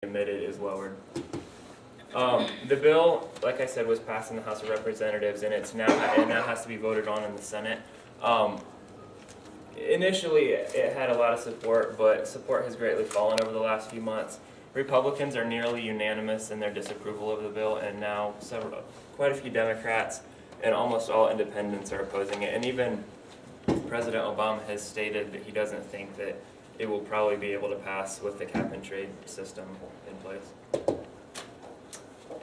emitted is lowered. The bill, like I said, was passed in the House of Representatives, and it now has to be voted on in the Senate. Initially, it had a lot of support, but support has greatly fallen over the last few months. Republicans are nearly unanimous in their disapproval of the bill, and now quite a few Democrats and almost all independents are opposing it. And even President Obama has stated that he doesn't think that it will probably be able to pass with the cap and trade system in place.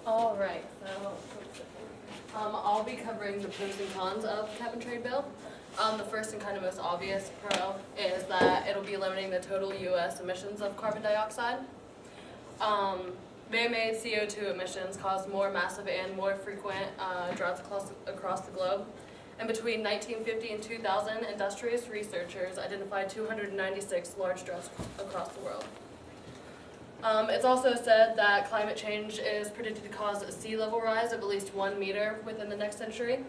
All right, so I'll be covering the pros and cons of the cap and trade bill. The first and kind of most obvious pro is that it'll be limiting the total U.S. emissions of carbon dioxide. Man-made CO2 emissions cause more massive and more frequent droughts across the globe. And between 1950 and 2000, industrious researchers identified 296 large droughts across the world. It's also said that climate change is predicted to cause a sea level rise of at least 1 meter within the next century.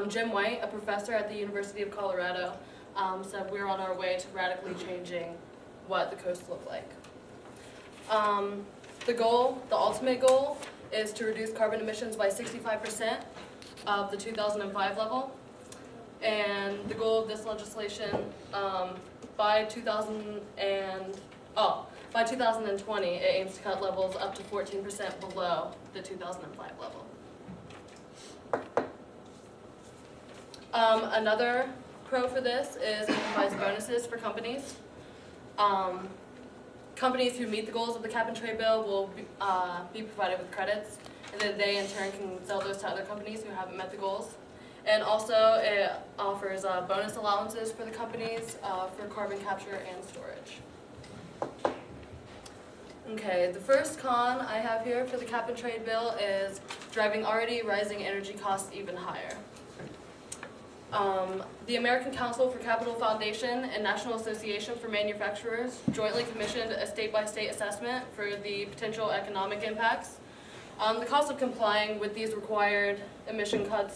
Jim White, a professor at the University of Colorado, said we're on our way to radically changing what the coasts look like. The ultimate goal, is to reduce carbon emissions by 65% of the 2005 level. And the goal of this legislation, by 2020, it aims to cut levels up to 14% below the 2005 level. Another pro for this is it provides bonuses for companies. Companies who meet the goals of the cap and trade bill will be provided with credits, and then they in turn can sell those to other companies who haven't met the goals. And also it offers bonus allowances for the companies for carbon capture and storage. Okay, the first con I have here for the cap and trade bill is driving already rising energy costs even higher. The American Council for Capital Foundation and National Association for Manufacturers jointly commissioned a state-by-state assessment for the potential economic impacts. The cost of complying with these required emission cuts